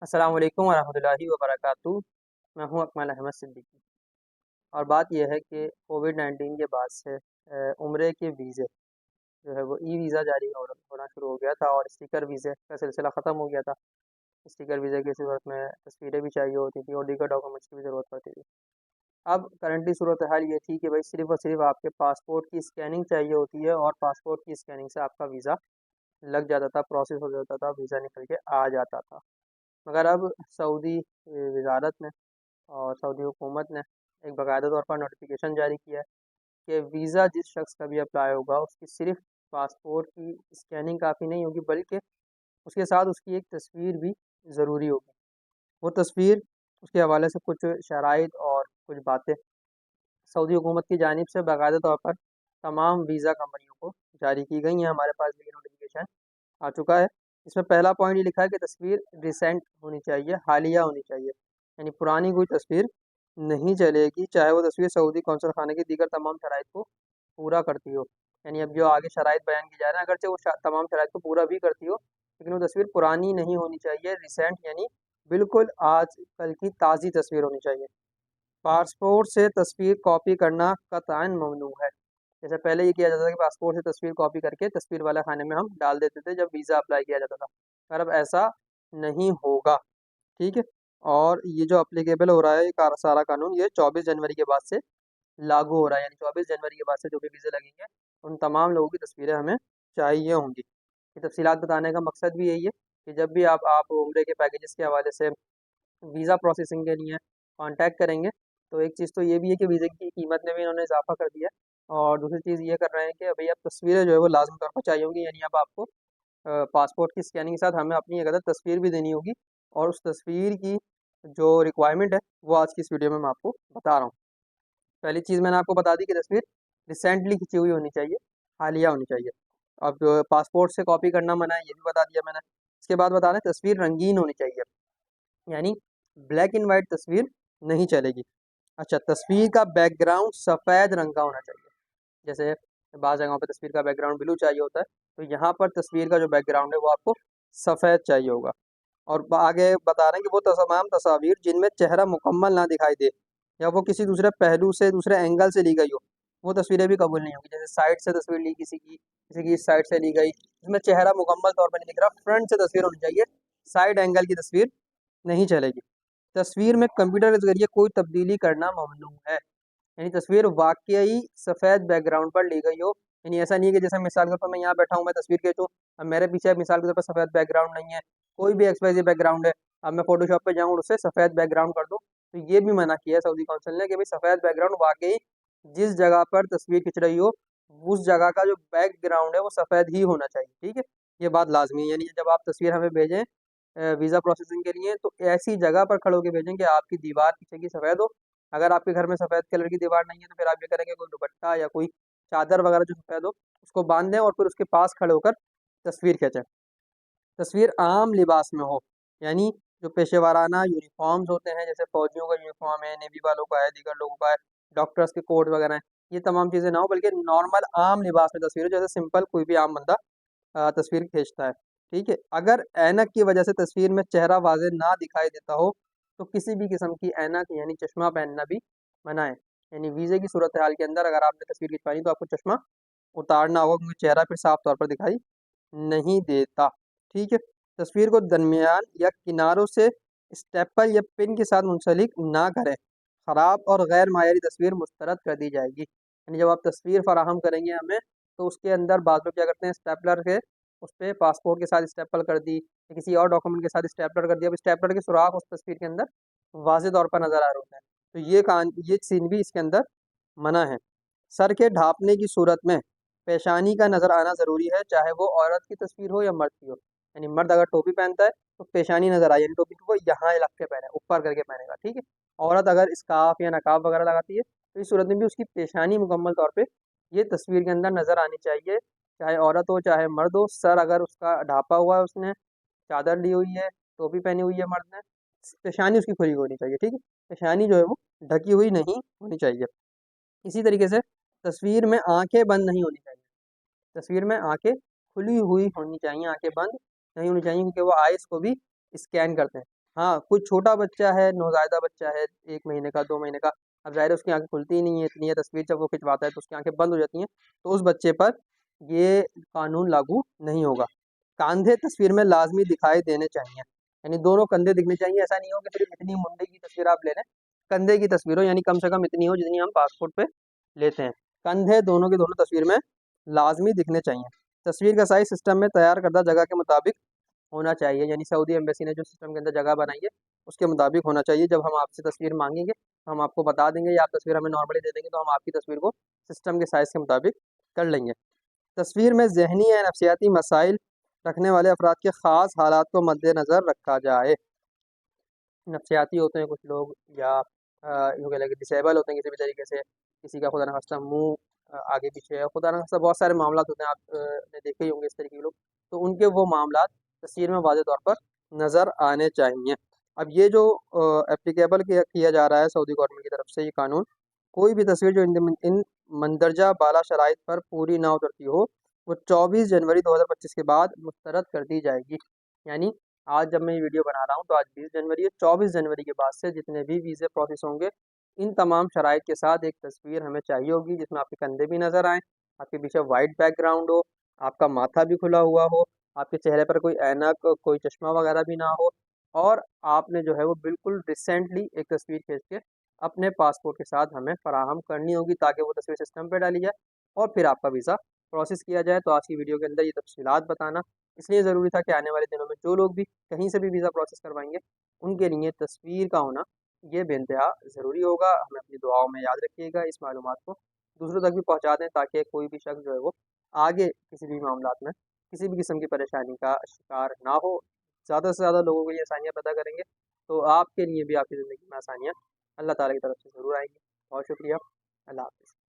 अस्सलाम वालेकुम वरहमतुल्लाहि वबरकातुहू। मैं हूं अकमल अहमद सिद्दीकी। और बात यह है कि कोविड-19 के बाद से उम्रे के वीज़े जो है वो ई वीज़ा जारी होना शुरू हो गया था और स्टिकर वीज़े का सिलसिला ख़त्म हो गया था। स्टिकर वीज़े की सूरत में तस्वीरें भी चाहिए होती थी और दीगर डॉक्यूमेंट्स की भी ज़रूरत पड़ती थी। अब करंटली सूरत हाल ये थी कि भाई सिर्फ़ और सिर्फ़ आपके पासपोर्ट की स्कैनिंग चाहिए होती है और पासपोर्ट की स्कैनिंग से आपका वीज़ा लग जाता था, प्रोसेस हो जाता था, वीज़ा निकल के आ जाता था। मगर अब सऊदी वज़ारत ने और सऊदी हुकूमत ने एक बाकायदा तौर पर नोटिफिकेशन जारी किया है कि वीज़ा जिस शख्स का भी अप्लाई होगा उसकी सिर्फ पासपोर्ट की स्कैनिंग काफ़ी नहीं होगी, बल्कि उसके साथ उसकी एक तस्वीर भी ज़रूरी होगी। वो तस्वीर उसके हवाले से कुछ शराइत और कुछ बातें सऊदी हुकूमत की जानिब से बाकायदा तौर पर तमाम वीज़ा कंपनियों को जारी की गई हैं। हमारे पास भी ये नोटिफिकेशन आ चुका है। इसमें पहला पॉइंट ये लिखा है कि तस्वीर रिसेंट होनी चाहिए, हालिया होनी चाहिए, यानी पुरानी कोई तस्वीर नहीं चलेगी, चाहे वो तस्वीर सऊदी कौंसल खाने की दीगर तमाम शराइत को पूरा करती हो। यानी अब जो आगे शराइत बयान की जा रहे हैं, अगरचे वो तमाम शराइत को पूरा भी करती हो, लेकिन वो तस्वीर पुरानी नहीं होनी चाहिए, रिसेंट यानी बिल्कुल आज कल की ताज़ी तस्वीर होनी चाहिए। पासपोर्ट से तस्वीर कॉपी करना कतई ममनू है। जैसे पहले ये किया जाता था कि पासपोर्ट से तस्वीर कॉपी करके तस्वीर वाला खाने में हम डाल देते थे जब वीज़ा अप्लाई किया जाता था, पर अब ऐसा नहीं होगा। ठीक है। और ये जो अप्लीकेबल हो रहा है, ये सारा कानून ये 24 जनवरी के बाद से लागू हो रहा है, यानी 24 जनवरी के बाद से जो भी वीज़े लगेंगे उन तमाम लोगों की तस्वीरें हमें चाहिए होंगी। ये तफसीलात बताने का मकसद भी यही है कि जब भी आप उम्रे के पैकेजेस के हवाले से वीज़ा प्रोसेसिंग के लिए कांटेक्ट करेंगे, तो एक चीज़ तो ये भी है कि वीज़े की कीमत में भी इन्होंने इजाफ़ा कर दिया है और दूसरी चीज़ ये कर रहे हैं कि भई अब तस्वीरें जो है वो लाज़मी तौर पर चाहिए होंगी, यानी अब आपको पासपोर्ट की स्कैनिंग के साथ हमें अपनी एक अदद तस्वीर भी देनी होगी और उस तस्वीर की जो रिक्वायरमेंट है, वो आज की इस वीडियो में मैं आपको बता रहा हूँ। पहली चीज़ मैंने आपको बता दी कि तस्वीर रिसेंटली खींची हुई होनी चाहिए, हालिया होनी चाहिए। अब पासपोर्ट से कॉपी करना मना है, ये भी बता दिया मैंने। इसके बाद बता रहे हैं तस्वीर रंगीन होनी चाहिए, यानी ब्लैक एंड व्हाइट तस्वीर नहीं चलेगी। अच्छा, तस्वीर का बैकग्राउंड सफ़ेद रंग का होना चाहिए। जैसे बाज़ जगहों पे तस्वीर का बैकग्राउंड ब्लू चाहिए होता है, तो यहाँ पर तस्वीर का जो बैकग्राउंड है वो आपको सफ़ेद चाहिए होगा। और आगे बता रहे हैं कि वो तमाम तस्वीर जिनमें चेहरा मुकम्मल ना दिखाई दे या वो किसी दूसरे पहलू से दूसरे एंगल से ली गई हो, वो तस्वीरें भी कबूल नहीं होंगी। जैसे साइड से तस्वीर ली किसी की इस साइड से ली गई, जिसमें चेहरा मुकम्मल तौर पर नहीं दिख रहा, फ्रंट से तस्वीर होनी चाहिए, साइड एंगल की तस्वीर नहीं चलेगी। तस्वीर में कंप्यूटर के ज़रिए कोई तब्दीली करना ममनू है, यानी तस्वीर वाक़ई सफ़ेद बैकग्राउंड पर ली गई हो। यानी ऐसा नहीं है कि जैसे मिसाल के तौर पर मैं यहाँ बैठा हूँ, मैं तस्वीर खींचूँ, अब मेरे पीछे मिसाल के तौर पर सफ़ेद बैकग्राउंड नहीं है, कोई भी एक्स वाई ज़ेड बैकग्राउंड है, अब मैं फ़ोटोशॉप पे जाऊँ और उससे सफ़ेद बैकग्राउंड कर दूँ, तो ये भी मना किया है सऊदी काउंसिल ने कि भई सफ़ेद बैकग्राउंड वाक़ई जिस जगह पर तस्वीर खिंच रही हो, उस जगह का जो बैकग्राउंड है वो सफ़ेद ही होना चाहिए, ठीक है? ये बात लाज़मी है, यानी जब आप तस्वीर हमें भेजें वीज़ा प्रोसेसिंग के लिए, तो ऐसी जगह पर खड़े होके भेजें कि आपकी दीवार पीछे की सफ़ेद हो। अगर आपके घर में सफ़ेद कलर की दीवार नहीं है, तो फिर आप ये करें कि कोई दुपट्टा या कोई चादर वगैरह जो सफ़ेद हो, उसको बाँध दें और फिर उसके पास खड़े होकर तस्वीर खींचें। तस्वीर आम लिबास में हो, यानी जो पेशेवराना यूनिफ़ॉर्म्स होते हैं, जैसे फ़ौजियों का यूनिफ़ॉर्म है, नेवी वालों का है, दीगर लोगों का है, डॉक्टर्स के कोट वगैरह हैं, ये तमाम चीज़ें ना हो, बल्कि नॉर्मल आम लिबास में तस्वीर हो, जैसे सिंपल कोई भी आम बंदा तस्वीर खींचता है, ठीक है? अगर ऐनक की वजह से तस्वीर में चेहरा वाज़ेह ना दिखाई देता हो, तो किसी भी किस्म की ऐनक यानी चश्मा पहनना भी मना है। यानी वीज़े की सूरत हाल के अंदर अगर आपने तस्वीर खिंचवानी तो आपको चश्मा उतारना होगा, क्योंकि चेहरा फिर साफ तौर पर दिखाई नहीं देता, ठीक है? तस्वीर को दरमियान या किनारों से स्टेपल या पिन के साथ मुंसलिक ना करें। ख़राब और गैर मायारी तस्वीर मुस्तरद कर दी जाएगी। यानी जब आप तस्वीर फ़राहम करेंगे हमें, तो उसके अंदर बाज़ लोग क्या करते हैं, स्टेपलर के उस पे पासपोर्ट के साथ स्टेपल कर दी या किसी और डॉक्यूमेंट के साथ स्टेपलर कर दिया। अब स्टेपलर के सुराख उस तस्वीर के अंदर वाज़ेह तौर पर नज़र आ रहे होते हैं। तो ये सीन भी इसके अंदर मना है। सर के ढाँपने की सूरत में पेशानी का नज़र आना ज़रूरी है, चाहे वो औरत की तस्वीर हो या मर्द की हो। यानी मर्द अगर टोपी पहनता है, तो पेशानी नज़र आए, यानी टोपी को यहाँ लग के पहने, ऊपर करके पहनेगा, ठीक है? औरत अगर स्कार्फ़ या नकाब वगैरह लगाती है, तो इस सूरत में भी उसकी पेशानी मुकम्मल तौर पे ये तस्वीर के अंदर नज़र आनी चाहिए, चाहे औरत हो, चाहे मर्द हो। सर अगर उसका ढाँपा हुआ है, उसने चादर ली हुई है, टोपी पहनी हुई है मर्द ने, पेशानी उसकी खुली होनी चाहिए, ठीक है? पेशानी जो है वो ढकी हुई नहीं होनी चाहिए। इसी तरीके से तस्वीर में आँखें बंद नहीं होनी चाहिए। तस्वीर में आँखें खुली हुई होनी चाहिए, आँखें बंद नहीं होनी चाहिए, क्योंकि वो आइज़ को भी स्कैन करते हैं। हाँ, कुछ छोटा बच्चा है, नवज़ायदा बच्चा है, 1 महीने का, 2 महीने का, अब ज़ाहिर है उसकी आँखें खुलती ही नहीं है इतनी है, तस्वीर जब वो खिंचवाता है तो उसकी आँखें बंद हो जाती हैं, तो उस बच्चे पर ये कानून लागू नहीं होगा। कंधे तस्वीर में लाज़मी दिखाई देने चाहिए, यानी दोनों कंधे दिखने चाहिए, ऐसा नहीं हो कि सिर्फ़ इतनी मुंडे की तस्वीर आप ले लें, कंधे की तस्वीर हो यानी कम से कम इतनी हो जितनी हम पासपोर्ट पे लेते हैं। कंधे दोनों के दोनों तस्वीर में लाज़मी दिखने चाहिए। तस्वीर का साइज़ सिस्टम में तैयार करदा जगह के मुताबिक होना चाहिए, यानी सऊदी एम्बेसी ने जो सिस्टम के अंदर जगह बनाई है, उसके मुताबिक होना चाहिए। जब हम आपसे तस्वीर माँगेंगे, तो हम आपको बता देंगे या आप तस्वीर हमें नॉर्मली दे देंगे, तो हम आपकी तस्वीर को सिस्टम के साइज़ के मुताबिक कर लेंगे। तस्वीर में ज़हनी या नफ्सियाती मसाइल रखने वाले अफराद के ख़ास हालात को मद्देनज़र रखा जाए। नफ्सियाती होते हैं कुछ लोग या यूँ कह लें कि डिसेबल होते हैं किसी भी तरीके से, किसी का खुदा न खास्ता मुँह आगे पीछे है, खुदा न खास्ता बहुत सारे मामलात होते हैं, आप ने देखे ही होंगे इस तरीके के लोग, तो उनके वो मामलात तस्वीर में वाज़ेह तौर पर नज़र आने चाहिए। अब ये जो एप्लीकेबल किया जा रहा है सऊदी गवर्नमेंट की तरफ से ये कानून, कोई भी तस्वीर जो इन मंदरजा बाला शराइत पर पूरी ना उतरती हो, वो 24 जनवरी 2025 के बाद मुस्तरद कर दी जाएगी। यानी आज जब मैं ये वीडियो बना रहा हूँ तो आज 20 जनवरी है, 24 जनवरी के बाद से जितने भी वीज़े प्रोसेस होंगे, इन तमाम शराइत के साथ एक तस्वीर हमें चाहिए होगी जिसमें आपके कंधे भी नज़र आएँ, आपके पीछे वाइट बैकग्राउंड हो, आपका माथा भी खुला हुआ हो, आपके चेहरे पर कोई ऐनक, कोई चश्मा वगैरह भी ना हो और आपने जो है वो बिल्कुल रिसेंटली एक तस्वीर खींच के अपने पासपोर्ट के साथ हमें फ़राहम करनी होगी ताकि वो तस्वीर सिस्टम पे डाली जाए और फिर आपका वीज़ा प्रोसेस किया जाए। तो आज की वीडियो के अंदर ये तफ़सीलात बताना इसलिए ज़रूरी था कि आने वाले दिनों में जो लोग भी कहीं से भी वीज़ा प्रोसेस करवाएँगे, उनके लिए तस्वीर का होना ये बेइंतहा ज़रूरी होगा। हमें अपनी दुआओं में याद रखिएगा, इस मालूमात को दूसरों तक भी पहुँचा दें ताकि कोई भी शख्स जो है वो आगे किसी भी मामलात में किसी भी किस्म की परेशानी का शिकार ना हो। ज़्यादा से ज़्यादा लोगों को ये आसानियाँ पता करेंगे, तो आपके लिए भी आपकी ज़िंदगी में आसानियाँ अल्लाह ताला की तरफ से ज़रूर आएँगी। बहुत शुक्रिया। अल्लाह हाफ़िज़।